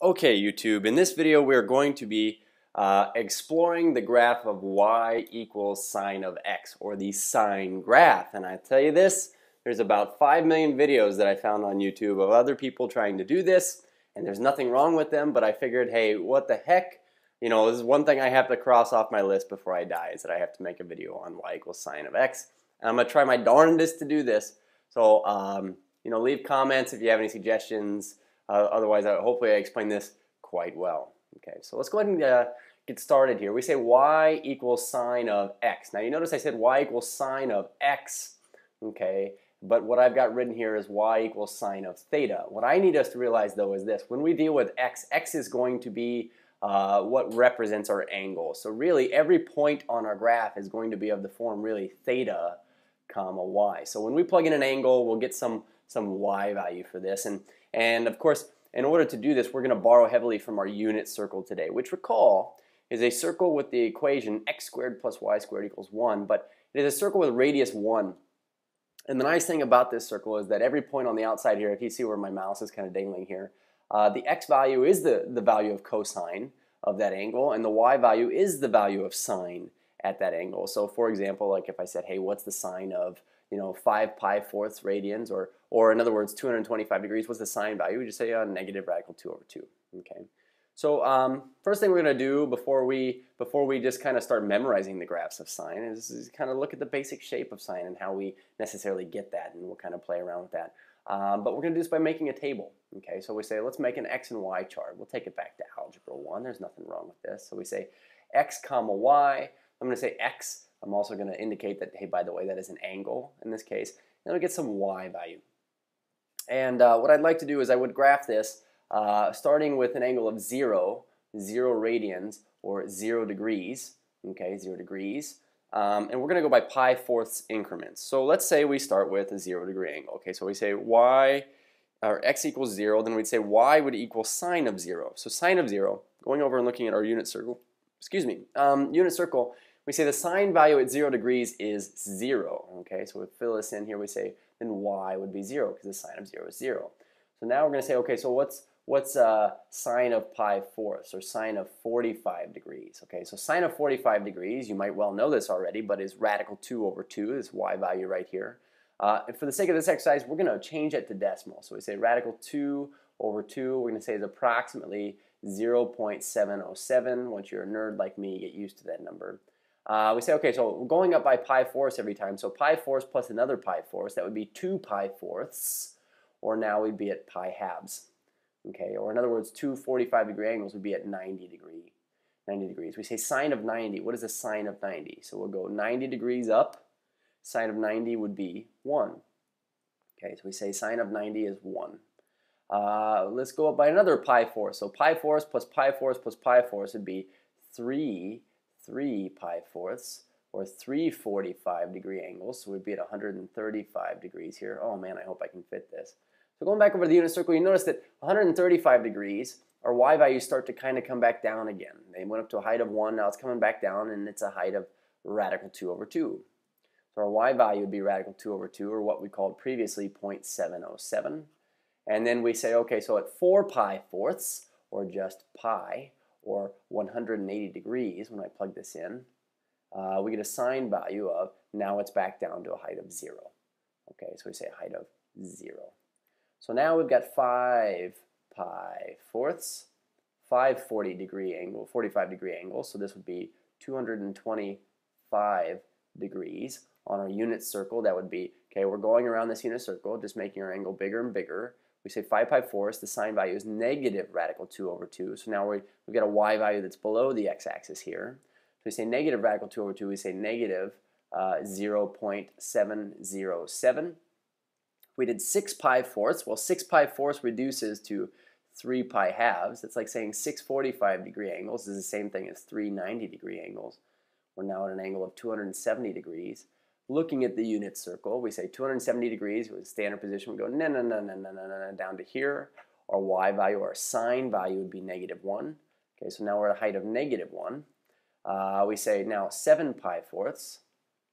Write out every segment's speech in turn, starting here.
Okay, YouTube, in this video we're going to be exploring the graph of y equals sine of x, or the sine graph. And I tell you this, there's about 5 million videos that I found on YouTube of other people trying to do this, and there's nothing wrong with them, but I figured, hey, what the heck? You know, this is one thing I have to cross off my list before I die, is that I have to make a video on y equals sine of x. And I'm going to try my darndest to do this. So, you know, leave comments if you have any suggestions. Otherwise, hopefully I explain this quite well. Okay, so let's go ahead and get started here. We say y equals sine of x. Now you notice I said y equals sine of x, okay, but what I've got written here is y equals sine of theta. What I need us to realize though is this: when we deal with x, x is going to be what represents our angle. So really every point on our graph is going to be of the form really theta comma y. So when we plug in an angle, we'll get some y value for this. And of course, in order to do this, we're going to borrow heavily from our unit circle today, which, recall, is a circle with the equation x squared plus y squared equals 1, but it is a circle with radius 1. And the nice thing about this circle is that every point on the outside here, if you see where my mouse is kind of dangling here, the x value is the value of cosine of that angle, and the y value is the value of sine at that angle. So for example, like if I said, hey, what's the sine of 5 pi fourths radians, or in other words, 225 degrees, what's the sine value? We just say negative radical 2 over 2. Okay. So first thing we're going to do before we just kind of start memorizing the graphs of sine is kind of look at the basic shape of sine and how we necessarily get that, and we'll kind of play around with that. But we're going to do this by making a table. Okay. So we say let's make an x and y chart. We'll take it back to algebra 1. There's nothing wrong with this. So we say x comma y. I'm going to say x. I'm also going to indicate that, hey, by the way, that is an angle in this case. Then I'll get some y value. And what I'd like to do is I would graph this starting with an angle of 0 radians, or 0 degrees. Okay, 0 degrees. And we're going to go by pi fourths increments. So let's say we start with a 0 degree angle. Okay, so we say y, or x equals 0, then we'd say y would equal sine of 0. So sine of 0, going over and looking at our unit circle, unit circle, we say the sine value at 0 degrees is 0. Okay, so we fill this in here. We say then y would be 0 because the sine of 0 is 0. So now we're going to say, okay, so what's sine of pi fourths, or sine of 45 degrees? Okay, so sine of 45 degrees, you might well know this already, but is radical 2 over 2, this y value right here. And for the sake of this exercise, we're going to change it to decimal. So we say radical 2 over 2, we're going to say is approximately 0.707. Once you're a nerd like me, you get used to that number. We say, okay, so we're going up by pi fourths every time. So pi fourths plus another pi fourths, that would be 2 pi fourths, or now we'd be at pi halves. Okay, or in other words, two 45-degree angles would be at 90 degrees. We say sine of 90. What is the sine of 90? So we'll go 90 degrees up. Sine of 90 would be 1. Okay, so we say sine of 90 is 1. Let's go up by another pi fourths. So pi fourths plus pi fourths plus pi fourths would be 3 pi fourths, or 3 45-degree angles. So we'd be at 135 degrees here. Oh man, I hope I can fit this. So going back over the unit circle, you notice that 135 degrees, our y values start to kind of come back down again. They went up to a height of 1, now it's coming back down, and it's a height of radical 2 over 2. So our y value would be radical 2 over 2, or what we called previously 0.707. And then we say, okay, so at 4 pi fourths, or just pi, or 180 degrees, when I plug this in, we get a sine value of, now it's back down to a height of 0. Okay, so we say a height of 0. So now we've got 5 pi fourths, 5 45-degree angles, so this would be 225 degrees on our unit circle. That would be, okay, we're going around this unit circle, just making our angle bigger and bigger. We say 5 pi fourths, the sine value is negative radical 2 over 2. So now we've got a y value that's below the x-axis here. So we say negative radical 2 over 2, we say negative 0.707. We did 6 pi fourths. Well, 6 pi fourths reduces to 3 pi halves. It's like saying 6 45-degree angles is the same thing as 3 90-degree angles. We're now at an angle of 270 degrees. Looking at the unit circle, we say 270 degrees with standard position. We go down to here. Our y value, our sine value would be negative 1. Okay, so now we're at a height of negative 1. We say now 7 pi fourths.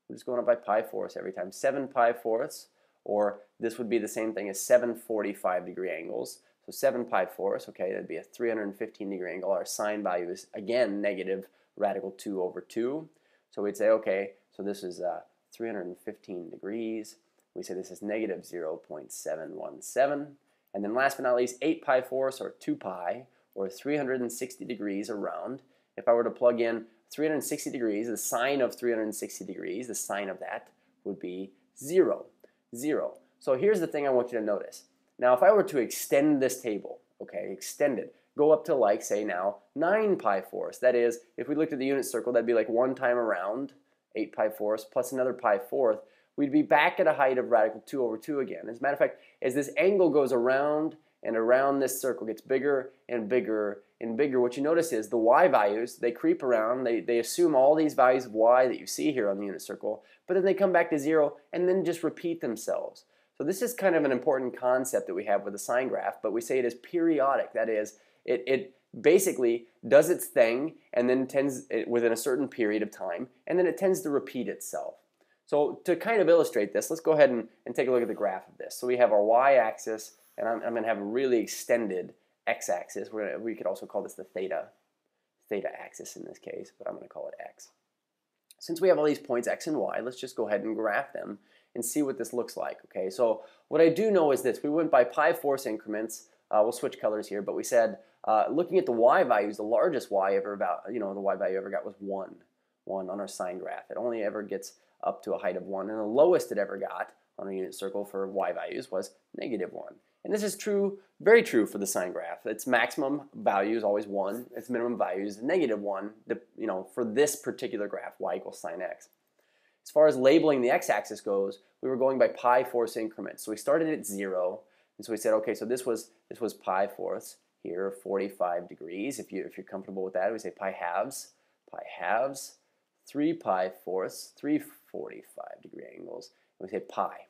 I'm just going up by pi fourths every time. 7 pi fourths, or this would be the same thing as 7 45-degree angles. So 7 pi fourths, okay, that'd be a 315 degree angle. Our sine value is, again, negative radical 2 over 2. So we'd say, okay, so this is 315 degrees. We say this is negative 0.717. And then last but not least, 8 pi fourths, or 2 pi, or 360 degrees around. If I were to plug in 360 degrees, the sine of 360 degrees, the sine of that would be 0. 0. So here's the thing I want you to notice. Now if I were to extend this table, okay, extend it, go up to like, say now, 9 pi fourths. That is, if we looked at the unit circle, that'd be like one time around, 8 pi fourths, plus another pi fourth. We'd be back at a height of radical 2 over 2 again. As a matter of fact, as this angle goes around and around this circle, gets bigger and bigger and bigger, what you notice is the y values, they creep around, they assume all these values of y that you see here on the unit circle, but then they come back to 0 and then just repeat themselves. So this is kind of an important concept that we have with a sine graph, but we say it is periodic. That is, it basically does its thing and then tends within a certain period of time, and then it tends to repeat itself. So to kind of illustrate this, let's go ahead and take a look at the graph of this. So we have our y-axis, and I'm going to have a really extended x-axis. We could also call this the theta axis in this case, but I'm going to call it x. Since we have all these points x and y, let's just go ahead and graph them and see what this looks like. Okay, so what I do know is this. We went by pi fourths increments. We'll switch colors here, but we said looking at the y values, the largest y ever the y value ever got was 1 on our sine graph. It only ever gets up to a height of 1, and the lowest it ever got on a unit circle for y values was negative 1. And this is true, very true for the sine graph. Its maximum value is always 1. Its minimum value is negative 1, for this particular graph, y equals sine x. As far as labeling the x-axis goes, we were going by pi fourths increments. So we started at 0, and so we said, okay, so this was pi fourths here, 45 degrees. If you're comfortable with that, we say pi halves, 3 pi fourths, 3 45 degree angles. And we say pi.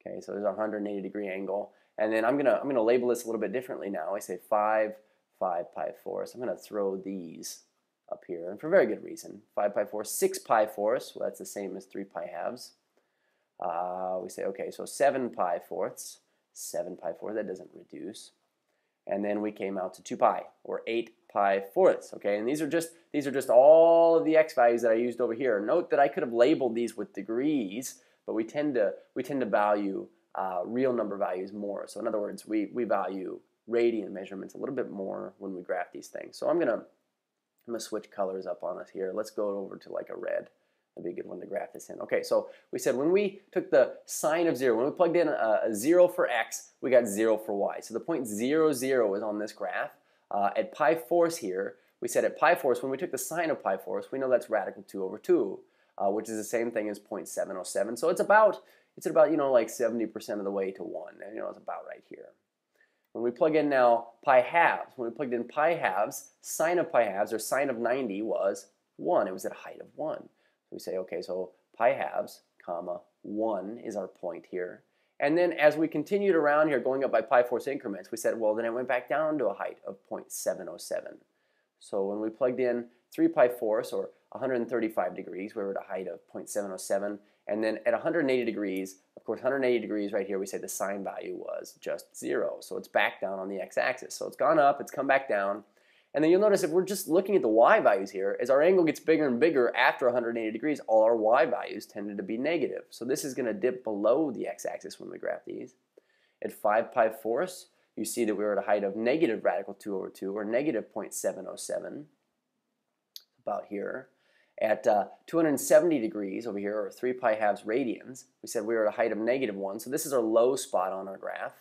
Okay, so there's a 180 degree angle. And then I'm gonna label this a little bit differently now. I say 5 pi fourths. I'm gonna throw these up here, and for very good reason. 5 pi fourths, 6 pi fourths. Well, that's the same as 3 pi halves. We say, okay, so 7 pi fourths. 7 pi fourths, that doesn't reduce. And then we came out to 2 pi, or 8 pi fourths. Okay, and these are just all of the x values that I used over here. Note that I could have labeled these with degrees, but we tend to value real number values more. So in other words, we value radian measurements a little bit more when we graph these things. So I'm gonna switch colors up on us here. Let's go over to like a red. That'd be a good one to graph this in. Okay, so we said when we took the sine of 0, when we plugged in a 0 for x, we got 0 for y. So the point 0, 0 is on this graph. At pi fourths here, we said at pi fourths, when we took the sine of pi fourths, we know that's radical 2 over 2, which is the same thing as 0.707. So it's about like 70% of the way to 1, and it's about right here. When we plug in now pi halves, when we plugged in pi halves, sine of pi halves, or sine of 90 was 1. It was at a height of 1. So we say, okay, so pi halves, comma, 1 is our point here. And then as we continued around here, going up by pi fourths increments, we said, well, then it went back down to a height of 0.707. So when we plugged in 3 pi fourths, or 135 degrees, we were at a height of 0.707. And then at 180 degrees, of course, 180 degrees right here, we say the sine value was just 0. So it's back down on the x-axis. So it's gone up, it's come back down. And then you'll notice if we're just looking at the y values here, as our angle gets bigger and bigger after 180 degrees, all our y values tended to be negative. So this is going to dip below the x-axis when we graph these. At 5 pi fourths, you see that we were at a height of negative radical 2 over 2, or negative 0.707, about here. At 270 degrees over here, or 3 pi halves radians, we said we were at a height of negative 1. So this is our low spot on our graph.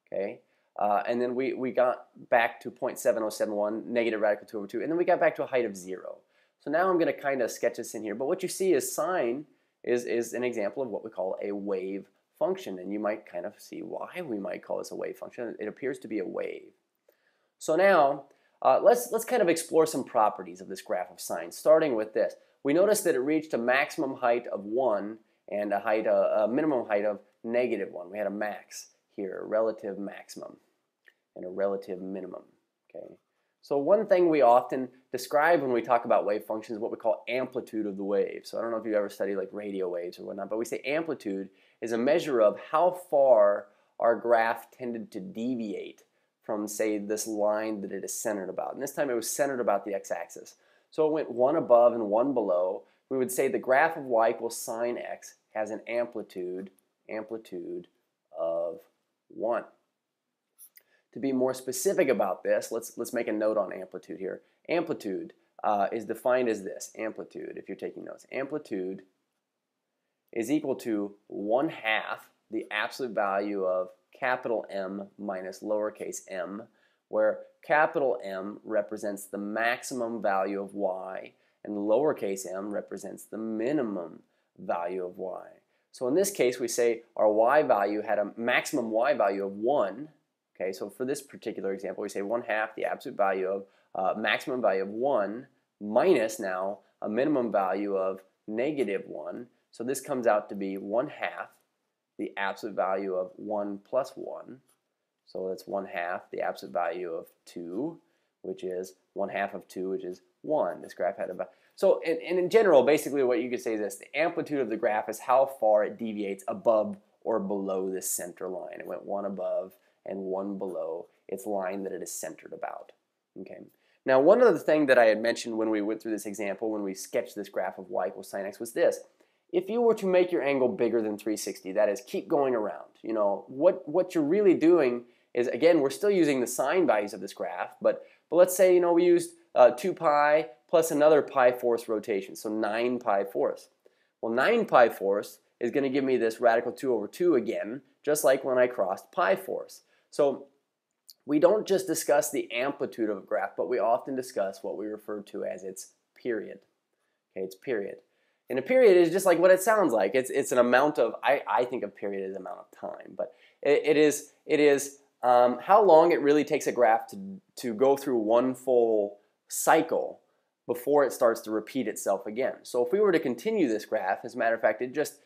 Okay. And then we got back to 0.7071, negative radical 2 over 2, and then we got back to a height of 0. So now I'm going to kind of sketch this in here. But what you see is sine is an example of what we call a wave function. And you might kind of see why we might call this a wave function. It appears to be a wave. So now let's kind of explore some properties of this graph of sine, starting with this. We noticed that it reached a maximum height of 1 and a minimum height of negative 1. We had a max here, a relative maximum and a relative minimum. Okay. So one thing we often describe when we talk about wave functions is what we call amplitude of the wave. So I don't know if you ever studied like radio waves or whatnot, but we say amplitude is a measure of how far our graph tended to deviate from, say, this line that it is centered about. And this time it was centered about the x-axis. So it went one above and one below. We would say the graph of y equals sine x has an amplitude of 1. To be more specific about this, let's make a note on amplitude here. Amplitude is defined as this. Amplitude, if you're taking notes, amplitude is equal to 1/2 the absolute value of capital M minus lowercase m, where capital M represents the maximum value of y and lowercase m represents the minimum value of y. So in this case, we say our y value had a maximum y value of 1. Okay, so for this particular example, we say 1/2 the absolute value of maximum value of 1 minus now a minimum value of -1. So this comes out to be 1/2 the absolute value of 1 plus 1. So that's 1/2 the absolute value of 2, which is 1/2 of 2, which is 1. This graph had about. So in general, basically what you could say is this. The amplitude of the graph is how far it deviates above or below this center line. It went one above and one below its line that it is centered about. Okay. Now, one other thing that I had mentioned when we went through this example, when we sketched this graph of y equals sine x, was this. If you were to make your angle bigger than 360, that is, keep going around, you know, what you're really doing is, again, we're still using the sine values of this graph, but let's say, you know, we used 2 pi plus another pi fourths rotation, so 9 pi fourths. Well, 9 pi fourths is going to give me this radical 2 over 2 again, just like when I crossed pi fourths. So we don't just discuss the amplitude of a graph, but we often discuss what we refer to as its period. Okay, its period. And a period is just like what it sounds like. It's an amount of, I think of period as amount of time, but it is how long it really takes a graph to go through one full cycle before it starts to repeat itself again. So if we were to continue this graph, as a matter of fact, it just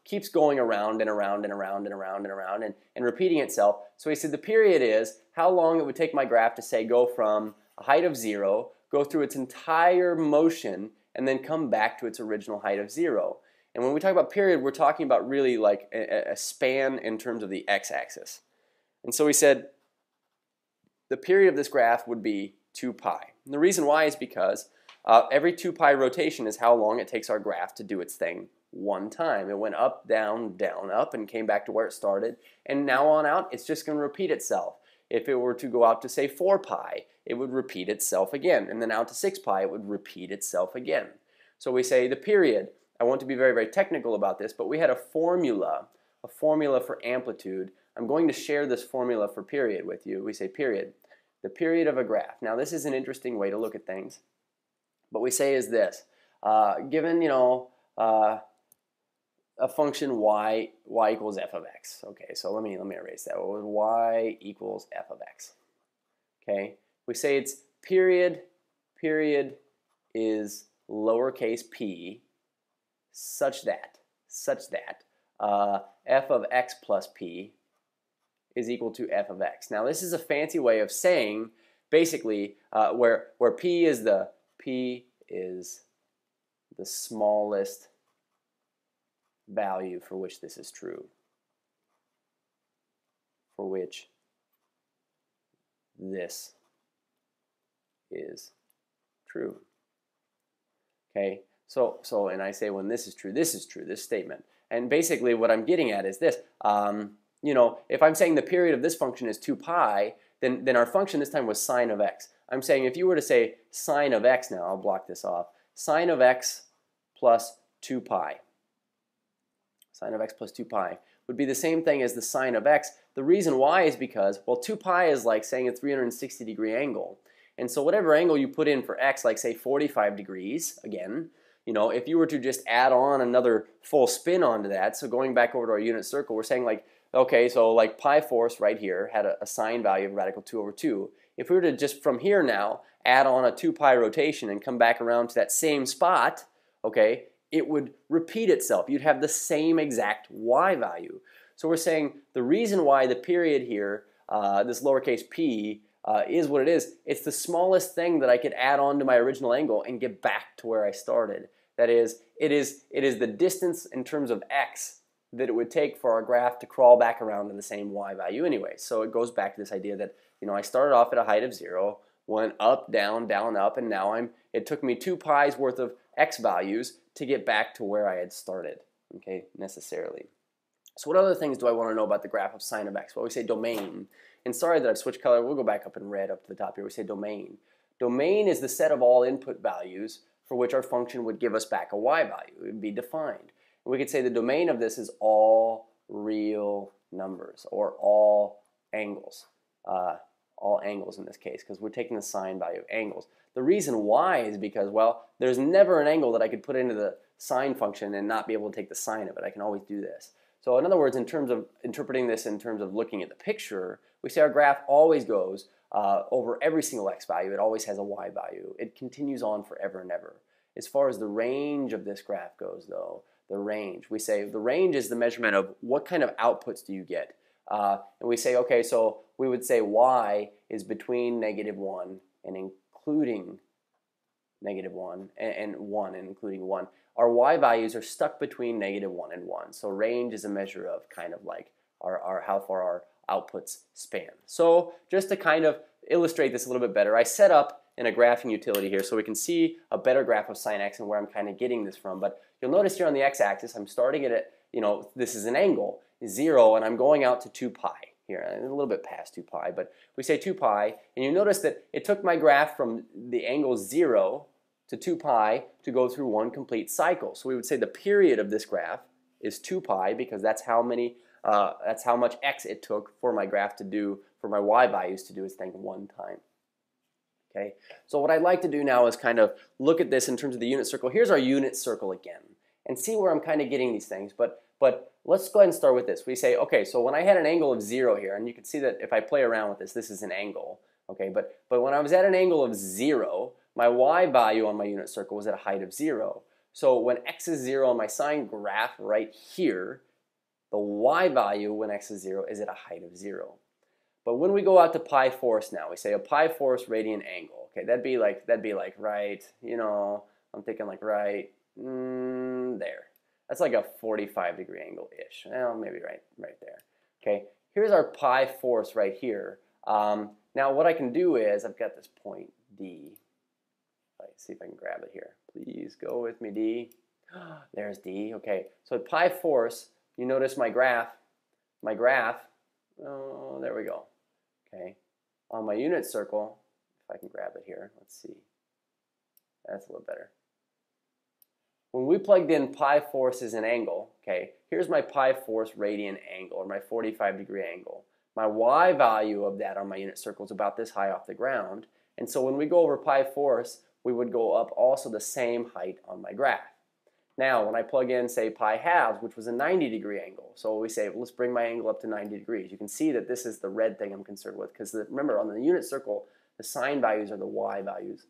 keeps going around and around and around and around and around and repeating itself. So we said the period is how long it would take my graph to, say, go from a height of 0, go through its entire motion, and then come back to its original height of 0. And when we talk about period, we're talking about really like a span in terms of the x-axis. And so we said the period of this graph would be 2 pi. And the reason why is because every 2 pi rotation is how long it takes our graph to do its thing one time. It went up, down, down, up, and came back to where it started. And now on out, it's just going to repeat itself. If it were to go out to, say, 4 pi, it would repeat itself again. And then out to 6 pi, it would repeat itself again. So we say the period. I want to be very, very technical about this, but we had a formula for amplitude. I'm going to share this formula for period with you. We say period. The period of a graph. Now, this is an interesting way to look at things. What we say is this. Given, you know, a function y equals f of x. Okay, so let me erase that. What was y equals f of x? Okay, we say its period is lowercase p such that f of x plus p is equal to f of x. Now this is a fancy way of saying basically where p is the smallest value for which this is true, for which this is true. Okay, so and I say when this is true, this statement. And basically what I'm getting at is this, you know, if I'm saying the period of this function is 2 pi, then our function this time was sine of x. I'm saying if you were to say sine of x now, I'll block this off, sine of x plus 2 pi. Sine of x plus 2 pi would be the same thing as the sine of x. The reason why is because, well, 2 pi is like saying a 360-degree angle. And so whatever angle you put in for x, like say 45 degrees, again, you know, if you were to just add on another full spin onto that, so going back over to our unit circle, we're saying like, okay, so like pi fourths right here had a sine value of radical 2 over 2. If we were to just from here now add on a 2 pi rotation and come back around to that same spot, okay, it would repeat itself. You'd have the same exact y value. So we're saying the reason why the period here, this lowercase p, is what it is, it's the smallest thing that I could add on to my original angle and get back to where I started. That is, it is the distance in terms of x that it would take for our graph to crawl back around to the same y value anyway. So it goes back to this idea that I started off at a height of 0, went up, down, up, and now it took me 2 pi's worth of x values to get back to where I had started, okay, necessarily. So what other things do I want to know about the graph of sine of x? Well, we say domain. And sorry that I've switched color. We'll go back up in red up to the top here. We say domain. Domain is the set of all input values for which our function would give us back a y value. It would be defined. And we could say the domain of this is all real numbers, or all angles. All angles in this case, because we're taking the sine value of angles. The reason why is because, well, there's never an angle that I could put into the sine function and not be able to take the sine of it. I can always do this. So in other words, in terms of interpreting this in terms of looking at the picture, we say our graph always goes over every single x value. It always has a y value. It continues on forever and ever. As far as the range of this graph goes, though, the range, we say the range is the measurement of what kind of outputs do you get. And we say, okay, so we would say y is between -1 and including -1 and 1 and including 1. Our y values are stuck between -1 and 1. So range is a measure of kind of like how far our outputs span. So just to kind of illustrate this a little bit better, I set up in a graphing utility here so we can see a better graph of sine x and where I'm kind of getting this from. But you'll notice here on the x-axis, I'm starting it at, this is an angle, 0, and I'm going out to 2 pi here, a little bit past 2 pi, but we say 2 pi, and you notice that it took my graph from the angle 0 to 2 pi to go through one complete cycle. So we would say the period of this graph is 2 pi because that's how much x it took for my graph to do, for my y values to do its thing one time. Okay, so what I'd like to do now is kind of look at this in terms of the unit circle. Here's our unit circle again, and see where I'm kind of getting these things. But let's go ahead and start with this. We say, okay, so when I had an angle of 0 here, and you can see that if I play around with this, this is an angle. Okay, but when I was at an angle of 0, my y value on my unit circle was at a height of 0. So when x is 0 on my sine graph right here, the y value when x is 0 is at a height of 0. But when we go out to pi fourths now, we say a pi fourths radian angle. Okay, that'd be like right, I'm thinking like right there. That's like a 45-degree angle-ish. Well, maybe right there. Okay, here's our pi fourths right here. Now what I can do is, I've got this point D. Let's see if I can grab it here. Please go with me, D. There's D. Okay, so at pi fourths, you notice my graph, oh, there we go. Okay, on my unit circle, if I can grab it here, let's see. That's a little better. When we plugged in pi fourths as an angle, okay, here's my pi fourths radian angle, or my 45-degree angle. My y value of that on my unit circle is about this high off the ground. And so when we go over pi fourths, we would go up also the same height on my graph. Now, when I plug in, say, pi halves, which was a 90-degree angle, so we say, well, let's bring my angle up to 90 degrees. You can see that this is the red thing I'm concerned with, because remember, on the unit circle, the sine values are the y values.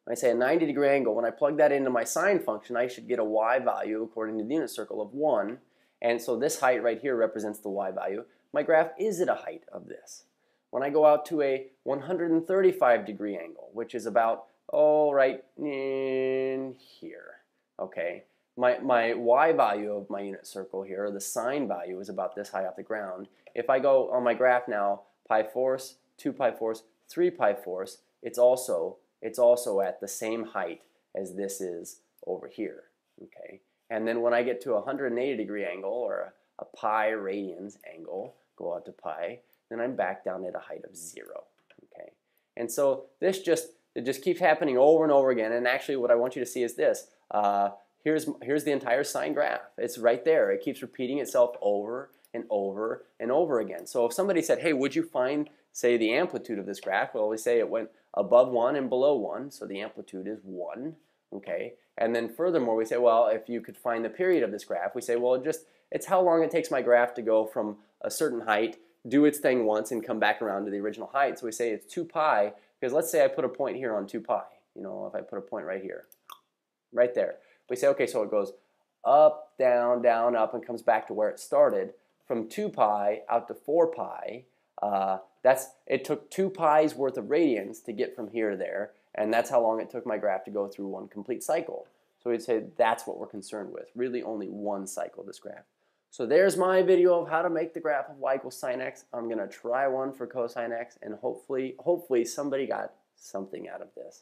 When I say a 90-degree angle, when I plug that into my sine function, I should get a y value according to the unit circle of 1. And so this height right here represents the y value. My graph is at a height of this. When I go out to a 135-degree angle, which is about, right in here. Okay, my y value of my unit circle here, or the sine value, is about this high off the ground. If I go on my graph now, pi fourths, 2 pi fourths, 3 pi fourths, it's also at the same height as this is over here. Okay, and then when I get to a 180-degree angle, or a pi radians angle, go out to pi, then I'm back down at a height of 0. Okay, and so it just keeps happening over and over again. And actually, what I want you to see is this. Here's the entire sine graph. It's right there. It keeps repeating itself over and over and over again. So if somebody said, hey, would you find, say, the amplitude of this graph? Well, we say it went above 1 and below 1, so the amplitude is 1. Okay, and then furthermore, we say, well, if you could find the period of this graph, we say, well, it's how long it takes my graph to go from a certain height, do its thing once, and come back around to the original height. So we say it's 2 pi, because let's say I put a point here on 2 pi. If I put a point right here, right there. We say, okay, so it goes up, down, up, and comes back to where it started. From 2 pi out to 4 pi, it took 2 pi's worth of radians to get from here to there, and that's how long it took my graph to go through one complete cycle. So we'd say that's what we're concerned with, really only one cycle of this graph. So there's my video of how to make the graph of y equals sine x. I'm going to try one for cosine x, and hopefully somebody got something out of this.